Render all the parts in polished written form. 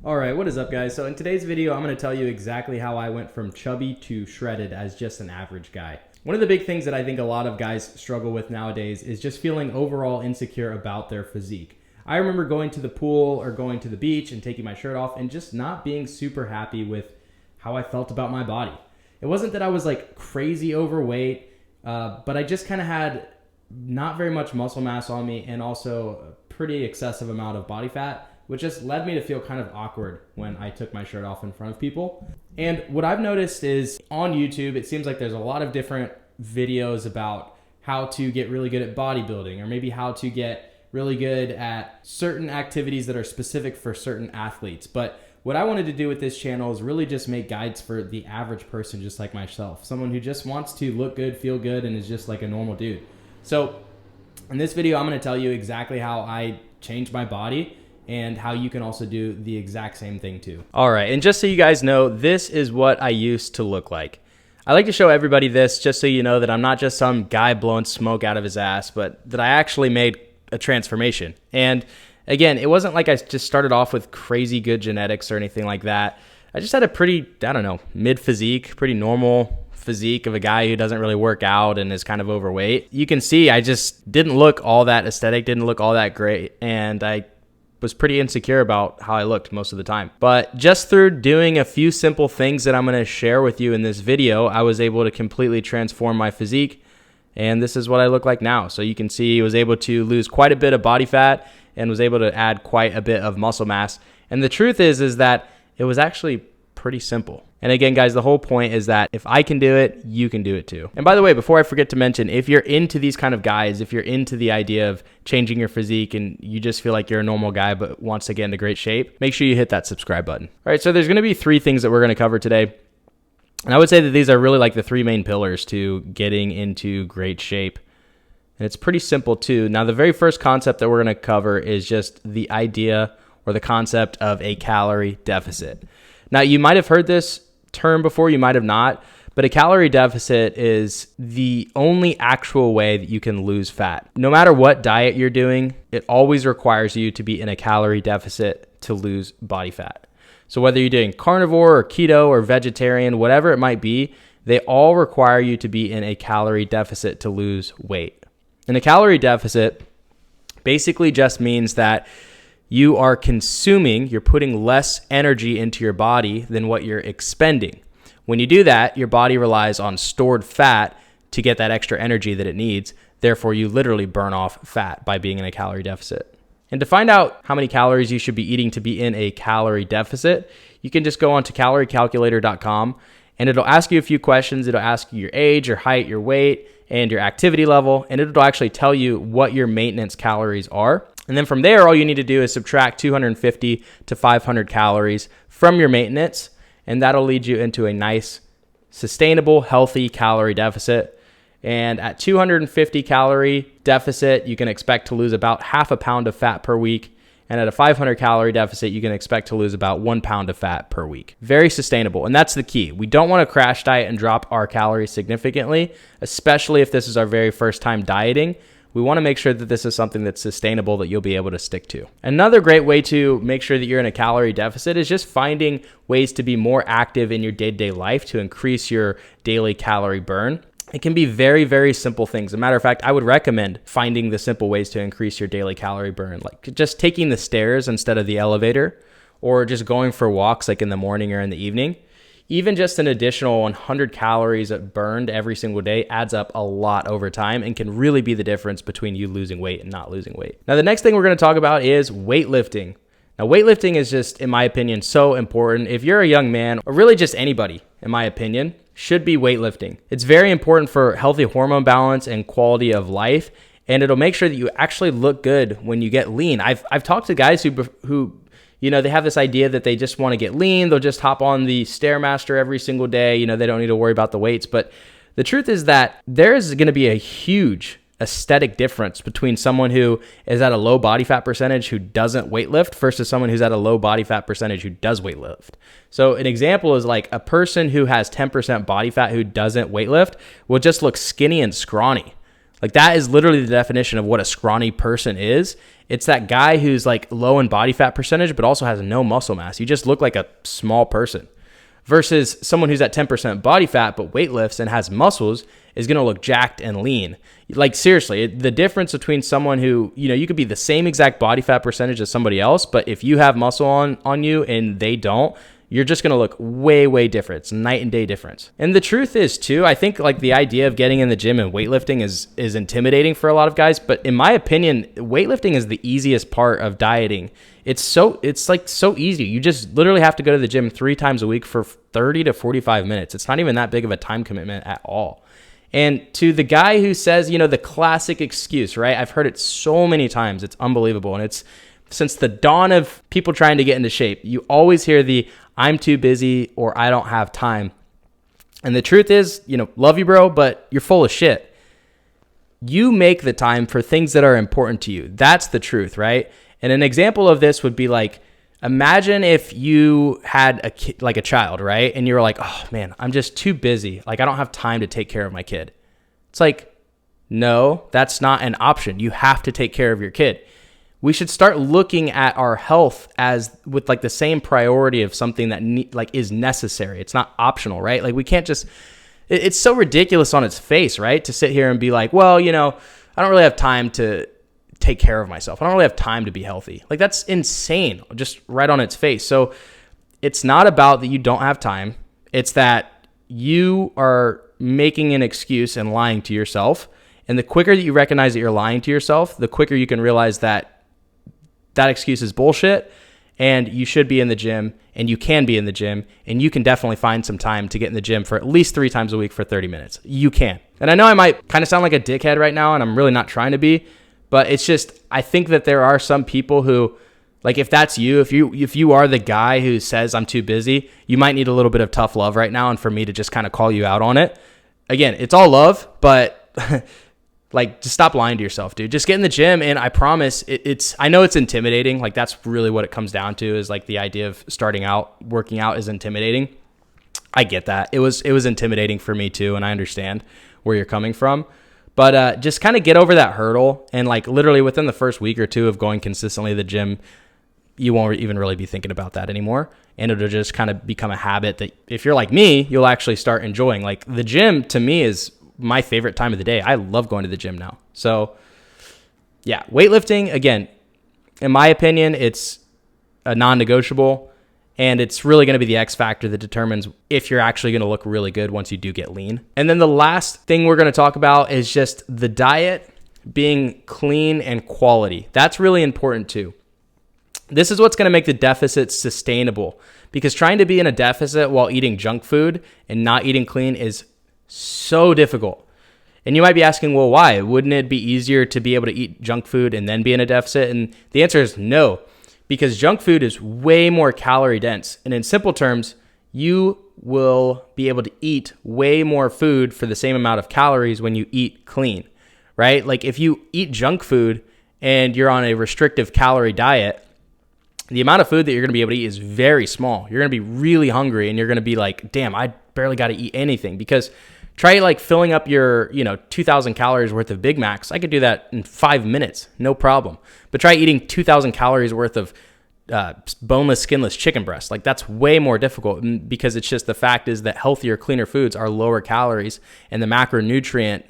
Alright, what is up guys? So in today's video, I'm going to tell you exactly how I went from chubby to shredded as just an average guy. One of the big things that I think a lot of guys struggle with nowadays is just feeling overall insecure about their physique. I remember going to the pool or going to the beach and taking my shirt off and just not being super happy with how I felt about my body. It wasn't that I was like crazy overweight, but I just kind of had not very much muscle mass on me and also a pretty excessive amount of body fat, which just led me to feel kind of awkward when I took my shirt off in front of people. And what I've noticed is on YouTube, it seems like there's a lot of different videos about how to get really good at bodybuilding, or maybe how to get really good at certain activities that are specific for certain athletes. But what I wanted to do with this channel is really just make guides for the average person just like myself, someone who just wants to look good, feel good, and is just like a normal dude. So in this video, I'm gonna tell you exactly how I changed my body and how you can also do the exact same thing too. All right, and just so you guys know, this is what I used to look like. I like to show everybody this just so you know that I'm not just some guy blowing smoke out of his ass, but that I actually made a transformation. And again, it wasn't like I just started off with crazy good genetics or anything like that. I just had a pretty, I don't know, mid physique, pretty normal physique of a guy who doesn't really work out and is kind of overweight. You can see I just didn't look all that aesthetic, didn't look all that great, and I was pretty insecure about how I looked most of the time. But just through doing a few simple things that I'm going to share with you in this video, I was able to completely transform my physique, and this is what I look like now. So you can see I was able to lose quite a bit of body fat and was able to add quite a bit of muscle mass. And the truth is that it was actually pretty simple. And again, guys, the whole point is that if I can do it, you can do it too. And by the way, before I forget to mention, if you're into these kind of guys, if you're into the idea of changing your physique and you just feel like you're a normal guy but wants to get into great shape, make sure you hit that subscribe button. All right, so there's gonna be 3 things that we're gonna cover today. And I would say that these are really like the 3 main pillars to getting into great shape. And it's pretty simple too. Now, the very first concept that we're gonna cover is just the idea or the concept of a calorie deficit. Now, you might have heard this term before, you might have not, but a calorie deficit is the only actual way that you can lose fat. No matter what diet you're doing, it always requires you to be in a calorie deficit to lose body fat. So whether you're doing carnivore or keto or vegetarian, whatever it might be, they all require you to be in a calorie deficit to lose weight. And a calorie deficit basically just means that you are consuming, you're putting less energy into your body than what you're expending. When you do that, your body relies on stored fat to get that extra energy that it needs. Therefore, you literally burn off fat by being in a calorie deficit. And to find out how many calories you should be eating to be in a calorie deficit, you can just go on to caloriecalculator.com and it'll ask you a few questions. It'll ask you your age, your height, your weight, and your activity level, and it'll actually tell you what your maintenance calories are. And then from there, all you need to do is subtract 250 to 500 calories from your maintenance, and that'll lead you into a nice, sustainable, healthy calorie deficit. And at 250 calorie deficit, you can expect to lose about half a pound of fat per week. And at a 500 calorie deficit, you can expect to lose about 1 pound of fat per week. Very sustainable, and that's the key. We don't want to crash diet and drop our calories significantly, especially if this is our very first time dieting. We want to make sure that this is something that's sustainable that you'll be able to stick to. Another great way to make sure that you're in a calorie deficit is just finding ways to be more active in your day-to-day life to increase your daily calorie burn. It can be very, very simple things. As a matter of fact, I would recommend finding the simple ways to increase your daily calorie burn, like just taking the stairs instead of the elevator, or just going for walks like in the morning or in the evening. Even just an additional 100 calories burned every single day adds up a lot over time and can really be the difference between you losing weight and not losing weight. Now, the next thing we're going to talk about is weightlifting. Now, weightlifting is just, in my opinion, so important. If you're a young man, or really just anybody, in my opinion, should be weightlifting. It's very important for healthy hormone balance and quality of life, and it'll make sure that you actually look good when you get lean. I've talked to guys who you know, they have this idea that they just want to get lean. They'll just hop on the Stairmaster every single day. You know, they don't need to worry about the weights. But the truth is that there is going to be a huge aesthetic difference between someone who is at a low body fat percentage who doesn't weightlift versus someone who's at a low body fat percentage who does weightlift. So an example is like a person who has 10% body fat who doesn't weightlift will just look skinny and scrawny. Like that is literally the definition of what a scrawny person is. It's that guy who's like low in body fat percentage, but also has no muscle mass. You just look like a small person. Versus someone who's at 10% body fat, but weightlifts and has muscles is going to look jacked and lean. Like seriously, the difference between someone who, you could be the same exact body fat percentage as somebody else, but if you have muscle on you and they don't, you're just going to look way, way different. It's night and day difference. And the truth is too, I think like the idea of getting in the gym and weightlifting is intimidating for a lot of guys. But in my opinion, weightlifting is the easiest part of dieting. It's like so easy. You just literally have to go to the gym 3 times a week for 30 to 45 minutes. It's not even that big of a time commitment at all. And to the guy who says, the classic excuse, right? I've heard it so many times. It's unbelievable. And it's since the dawn of people trying to get into shape, you always hear the I'm too busy or I don't have time. And the truth is, love you, bro, but you're full of shit. You make the time for things that are important to you. That's the truth, right? And an example of this would be like, imagine if you had a kid, like a child, right? And you're like, oh man, I'm just too busy. Like I don't have time to take care of my kid. It's like, no, that's not an option. You have to take care of your kid. We should start looking at our health as with like the same priority of something that is necessary. It's not optional, right? Like we can't just, it's so ridiculous on its face, right? To sit here and be like, well, I don't really have time to take care of myself. I don't really have time to be healthy. Like that's insane, just right on its face. So it's not about that you don't have time. It's that you are making an excuse and lying to yourself. And the quicker that you recognize that you're lying to yourself, the quicker you can realize that excuse is bullshit and you should be in the gym and you can be in the gym and you can definitely find some time to get in the gym for at least 3 times a week for 30 minutes. You can. And I know I might kind of sound like a dickhead right now and I'm really not trying to be, but it's just, I think that there are some people who, like if that's you, if you are the guy who says I'm too busy, you might need a little bit of tough love right now and for me to just kind of call you out on it. Again, it's all love, but like just stop lying to yourself, dude. Just get in the gym and I promise I know it's intimidating. Like that's really what it comes down to is like the idea of starting out, working out is intimidating. I get that. It was intimidating for me too. And I understand where you're coming from. But just kind of get over that hurdle and like literally within the first week or 2 of going consistently to the gym, you won't even really be thinking about that anymore. And it'll just kind of become a habit that if you're like me, you'll actually start enjoying. Like the gym to me is my favorite time of the day. I love going to the gym now. So yeah, weightlifting, again, in my opinion, it's a non-negotiable. And it's really going to be the X factor that determines if you're actually going to look really good once you do get lean. And then the last thing we're going to talk about is just the diet being clean and quality. That's really important too. This is what's going to make the deficit sustainable because trying to be in a deficit while eating junk food and not eating clean is so difficult. And you might be asking, well, why? Wouldn't it be easier to be able to eat junk food and then be in a deficit? And the answer is no. Because junk food is way more calorie dense. And in simple terms, you will be able to eat way more food for the same amount of calories when you eat clean, right? Like if you eat junk food and you're on a restrictive calorie diet, the amount of food that you're going to be able to eat is very small. You're going to be really hungry and you're going to be like, damn, I barely got to eat anything. Because try like filling up your, 2,000 calories worth of Big Macs. I could do that in 5 minutes, no problem. But try eating 2,000 calories worth of boneless, skinless chicken breast. Like that's way more difficult because it's just the fact is that healthier, cleaner foods are lower calories and the macronutrient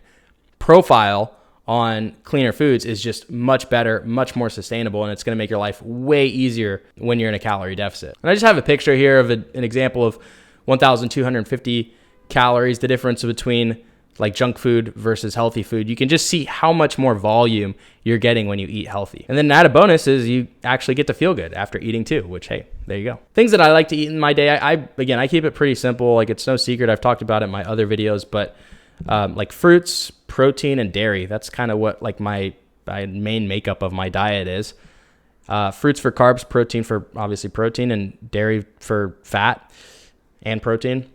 profile on cleaner foods is just much better, much more sustainable, and it's going to make your life way easier when you're in a calorie deficit. And I just have a picture here of an example of 1,250 calories, the difference between like junk food versus healthy food. You can just see how much more volume you're getting when you eat healthy. And then an added bonus is you actually get to feel good after eating too, which, hey, there you go. Things that I like to eat in my day, I keep it pretty simple. Like it's no secret. I've talked about it in my other videos, but like fruits, protein, and dairy. That's kind of what like my main makeup of my diet is. Fruits for carbs, protein for obviously protein, and dairy for fat and protein.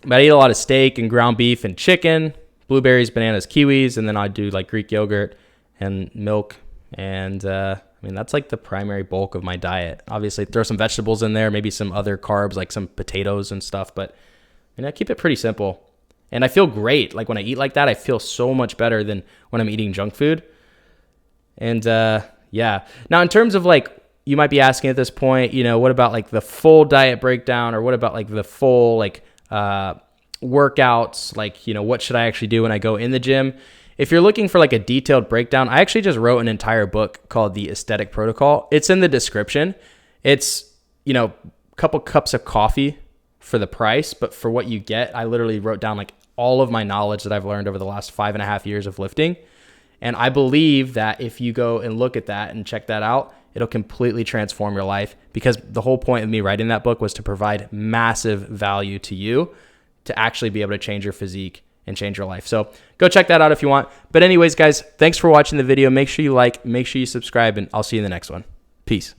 But I eat a lot of steak and ground beef and chicken, blueberries, bananas, kiwis, and then I do like Greek yogurt and milk. And that's like the primary bulk of my diet. Obviously, throw some vegetables in there, maybe some other carbs like some potatoes and stuff. But I keep it pretty simple. And I feel great. Like when I eat like that, I feel so much better than when I'm eating junk food. And yeah. Now, in terms of like, you might be asking at this point, you know, what about like the full diet breakdown, or what about like the full like workouts? Like, you know, what should I actually do when I go in the gym? If you're looking for like a detailed breakdown, I actually just wrote an entire book called The Aesthetic Protocol. It's in the description. It's, you know, a couple cups of coffee for the price, but for what you get, I literally wrote down like all of my knowledge that I've learned over the last 5.5 years of lifting. And I believe that if you go and look at that and check that out, it'll completely transform your life, because the whole point of me writing that book was to provide massive value to you to actually be able to change your physique and change your life. So go check that out if you want. But anyways, guys, thanks for watching the video. Make sure you like, make sure you subscribe, and I'll see you in the next one. Peace.